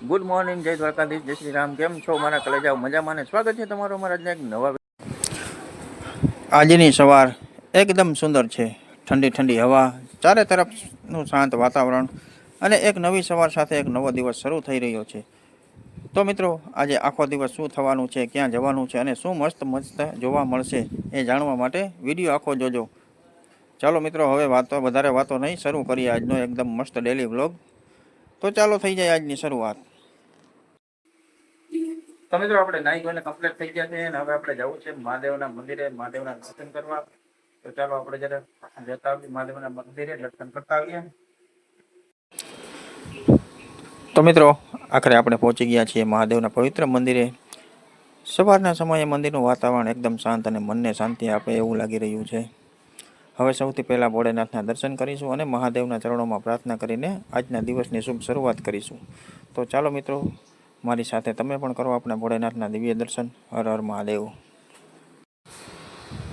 Good morning, જય દ્વારકાધીશ, જય શ્રી રામ. કેમ છો મારા કલેજાઓ? મજામાં ને? સ્વાગત છે તમારું અમારા આજના એક નવા. આજની સવાર એકદમ સુંદર છે. ઠંડી ઠંડી હવા, ચારે તરફનું શાંત વાતાવરણ અને એક નવી સવાર સાથે એક નવો દિવસ શરૂ થઈ રહ્યો છે. તો મિત્રો, આજે આખો દિવસ શું થવાનું છે, ક્યાં જવાનું છે અને શું મસ્ત મસ્ત જોવા મળશે એ જાણવા માટે વિડીયો આખો જોજો. ચાલો મિત્રો, હવે વધારે વાતો નહીં, શરૂ કરીએ આજનો એકદમ મસ્ત ડેલી વ્લોગ. તો ચાલો થઈ જાય આજની શરૂઆત. તો મિત્રો, આપણે નાઈ ધોઈને કમ્પ્લીટ થઈ ગયા છે અને હવે આપણે જવું છે મહાદેવના મંદિરે, મહાદેવના દર્શન કરવા. તો ચાલો આપણે જયારે જતા આવીએ મહાદેવના મંદિરે, દર્શન કરતા આવીએ. તો મિત્રો, આખરે આપણે પહોંચી ગયા છીએ મહાદેવના પવિત્ર મંદિરે. સવારના સમયે મંદિરનું વાતાવરણ એકદમ શાંત અને મનને શાંતિ આપે એવું લાગી રહ્યું છે. હવે સૌથી પહેલાં ભોળેનાથના દર્શન કરીશું અને મહાદેવના ચરણોમાં પ્રાર્થના કરીને આજના દિવસની શુભ શરૂઆત કરીશું. તો ચાલો મિત્રો, મારી સાથે તમે પણ કરો આપણા ભોળેનાથના દિવ્ય દર્શન. હર હર મહાદેવ.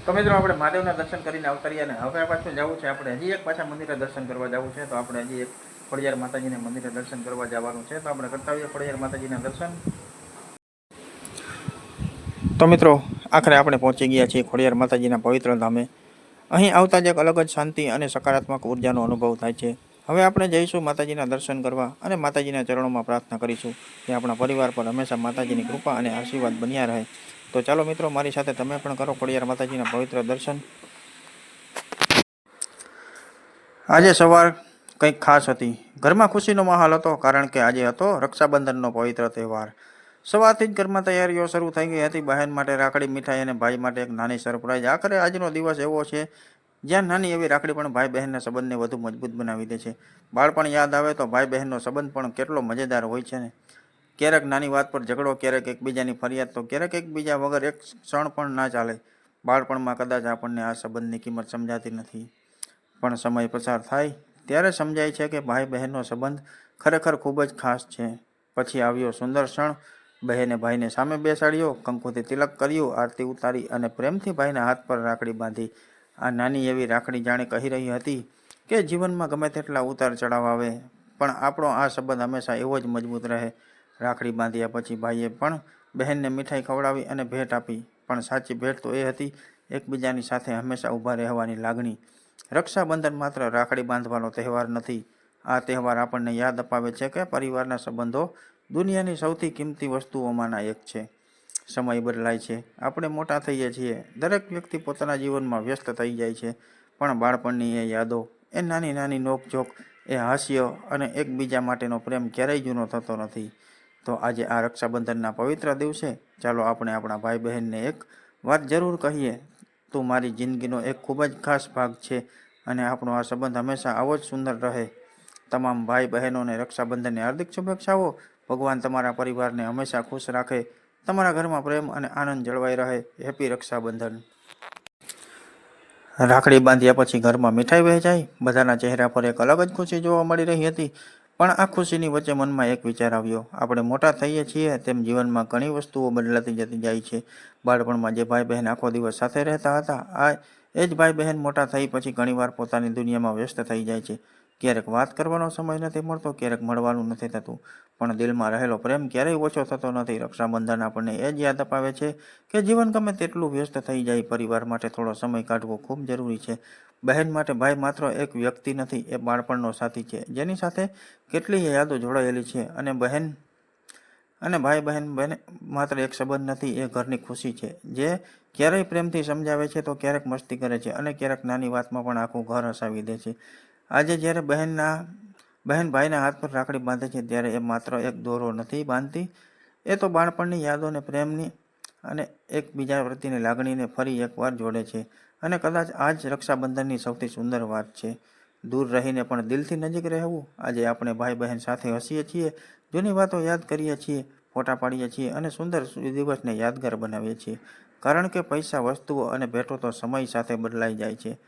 તો મિત્રો, આપણે મહાદેવના દર્શન કરીને અવતર્યા ને હવે પાછું જવું છે. આપણે હજી એક પાછા મંદિરે દર્શન કરવા જવું છે. તો આપણે હજી એક ખોડિયાર માતાજીના મંદિરે દર્શન કરવા જવાનું છે. તો આપણે કરતા હોઈએ ખોડિયાર માતાજીના દર્શન. તો મિત્રો, આખરે આપણે પહોંચી ગયા છીએ ખોડિયાર માતાજીના પવિત્ર ધામે. અહીં આવતા જ એક અલગ જ શાંતિ અને સકારાત્મક ઉર્જાનો અનુભવ થાય છે. હવે આપણે જઈશું માતાજીના દર્શન કરવા અને માતાજીના ચરણોમાં પ્રાર્થના કરીશું કે આપણા પરિવાર પર હંમેશા માતાજીની કૃપા અને આશીર્વાદ બન્યા રહે. તો ચાલો મિત્રો, મારી સાથે તમે પણ કરો ખોડિયાર માતાજીના પવિત્ર દર્શન. આજે સવાર કંઈક ખાસ હતી. ઘરમાં ખુશીનો માહોલ હતો, કારણ કે આજે હતો રક્ષાબંધનનો પવિત્ર તહેવાર. સવારથી જ ઘરમાં તૈયારીઓ શરૂ થઈ ગઈ હતી. બહેન માટે રાખડી, મીઠાઈ અને ભાઈ માટે એક નાની સરપ્રાઈઝ. આખરે આજનો દિવસ એવો છે જ્યાં નાની એવી રાખડી પણ ભાઈ બહેનના સંબંધને વધુ મજબૂત બનાવી દે છે. બાળપણ યાદ આવે તો ભાઈ બહેનનો સંબંધ પણ કેટલો મજેદાર હોય છે ને. ક્યારેક નાની વાત પર ઝઘડો, ક્યારેક એકબીજાની ફરિયાદ, તો ક્યારેક એકબીજા વગર એક ક્ષણ પણ ના ચાલે. બાળપણમાં કદાચ આપણને આ સંબંધની કિંમત સમજાતી નથી, પણ સમય પસાર થાય ત્યારે સમજાય છે કે ભાઈ બહેનનો સંબંધ ખરેખર ખૂબ જ ખાસ છે. પછી આવ્યો સુંદર ક્ષણ. બહેને ભાઈને સામે બેસાડ્યો, કંકુથી તિલક કર્યું, આરતી ઉતારી અને પ્રેમથી ભાઈના હાથ પર રાખડી બાંધી. આ નાની એવી રાખડી જાણે કહી રહી હતી કે જીવનમાં ગમે તેટલા ઉતાર ચઢાવ આવે, પણ આપણો આ સંબંધ હંમેશા એવો જ મજબૂત રહે. રાખડી બાંધ્યા પછી ભાઈએ પણ બહેનને મીઠાઈ ખવડાવી અને ભેટ આપી. પણ સાચી ભેટ તો એ હતી એકબીજાની સાથે હંમેશા ઊભા રહેવાની લાગણી. રક્ષાબંધન માત્ર રાખડી બાંધવાનો તહેવાર નથી. આ તહેવાર આપણને યાદ અપાવે છે કે પરિવારના સંબંધો દુનિયાની સૌથી કિંમતી વસ્તુઓમાંના એક છે. સમય બદલાય છે, આપણે મોટા થઈએ છીએ, દરેક વ્યક્તિ પોતાના જીવનમાં વ્યસ્ત થઈ જાય છે, પણ બાળપણની એ યાદો, એ નાની નાની નોકઝોક, એ હાસ્ય અને એકબીજા માટેનો પ્રેમ ક્યારેય જૂનો થતો નથી. તો આજે આ રક્ષાબંધનના પવિત્ર દિવસે ચાલો આપણે આપણા ભાઈ બહેનને એક વાત જરૂર કહીએ. તું મારી જિંદગીનો એક ખૂબ જ ખાસ ભાગ છે અને આપણો આ સંબંધ હંમેશા આવો જ સુંદર રહે. તમામ ભાઈ બહેનોને રક્ષાબંધનની હાર્દિક શુભેચ્છાઓ. ભગવાન તમારા પરિવારને હંમેશા ખુશ રાખે, તમારા ઘરમાં પ્રેમ અને આનંદ જળવાઈ રહે. હેપી રક્ષાબંધન. રાખડી બાંધ્યા પછી ઘરમાં મીઠાઈ વહેંચાઈ. બધાના ચહેરા પર એક અલગ જ ખુશી જોવા મળી રહી હતી. પણ આ ખુશીની વચ્ચે મનમાં એક વિચાર આવ્યો. આપણે મોટા થઈએ છીએ તેમ જીવનમાં ઘણી વસ્તુઓ બદલાતી જતી જાય છે. બાળપણમાં જે ભાઈ બહેન આખો દિવસ સાથે રહેતા હતા, એ જ ભાઈ બહેન મોટા થઈ પછી ઘણીવાર પોતાની દુનિયામાં વ્યસ્ત થઈ જાય છે. ક્યારેક વાત કરવાનો સમય નથી મળતો, ક્યારેક મળવાનું નથી થતું, પણ દિલમાં રહેલો પ્રેમ ક્યારેય ઓછો થતો નથી. રક્ષાબંધન આપણને એ જ યાદ અપાવે છે કે જીવન ગમે તેટલું વ્યસ્ત થઈ જાય, પરિવાર માટે થોડો સમય કાઢવો ખૂબ જરૂરી છે. બહેન માટે ભાઈ માત્ર એક વ્યક્તિ નથી, એ બાળપણનો સાથી છે જેની સાથે કેટલીય યાદો જોડાયેલી છે. અને ભાઈ બહેન માત્ર એક સંબંધ નથી, એ ઘરની ખુશી છે જે ક્યારેય પ્રેમથી સમજાવે છે તો ક્યારેક મસ્તી કરે છે અને ક્યારેક નાની વાતમાં પણ આખું ઘર હસાવી દે છે. આજે જ્યારે બહેન ભાઈના હાથ પર રાખડી બાંધે છે ત્યારે એ માત્ર એક દોરો નથી બાંધતી, એ તો બાળપણની યાદોને, પ્રેમની અને એકબીજા પ્રત્યેની લાગણીને ફરી એકવાર જોડે છે. અને કદાચ આ જ રક્ષાબંધનની સૌથી સુંદર વાત છે, દૂર રહીને પણ દિલથી નજીક રહેવું. આજે આપણે ભાઈ બહેન સાથે હસીએ છીએ, જૂની વાતો યાદ કરીએ છીએ, ફોટા પાડીએ છીએ અને સુંદર દિવસને યાદગાર બનાવીએ છીએ. કારણ કે પૈસા, વસ્તુઓ અને ભેટો તો સમય સાથે બદલાઈ જાય છે,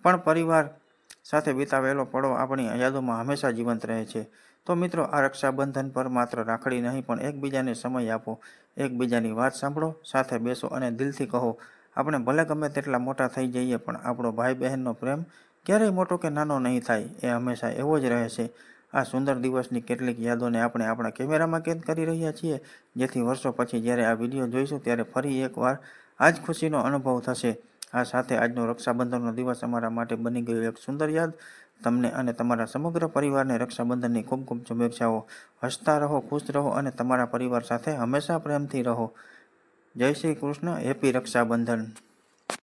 પણ પરિવાર સાથે વિતાવેલો પળો આપણી યાદોમાં હંમેશા જીવંત રહે છે. તો મિત્રો, આ રક્ષાબંધન પર માત્ર રાખડી નહીં, પણ એકબીજાને સમય આપો, એકબીજાની વાત સાંભળો, સાથે બેસો અને દિલથી કહો, આપણે ભલે ગમે તેટલા મોટા થઈ જઈએ, પણ આપણો ભાઈ બહેનનો પ્રેમ ક્યારેય મોટો કે નાનો નહીં થાય, એ હંમેશા એવો જ રહે છે. આ સુંદર દિવસની કેટલીક યાદોને આપણે આપણા કેમેરામાં કેદ કરી રહ્યા છીએ, જેથી વર્ષો પછી જ્યારે આ વિડીયો જોઈશું ત્યારે ફરી એકવાર આ જ ખુશીનો અનુભવ થશે. આ સાથે આજનો રક્ષાબંધનનો દિવસ અમારા માટે બની ગયો એક સુંદર યાદ. તમને અને તમારા સમગ્ર પરિવારને રક્ષાબંધનની ખૂબ ખૂબ શુભેચ્છાઓ. હસતા રહો, ખુશ રહો અને તમારા પરિવાર સાથે હંમેશા પ્રેમથી રહો. જય શ્રી કૃષ્ણ. હેપી રક્ષાબંધન.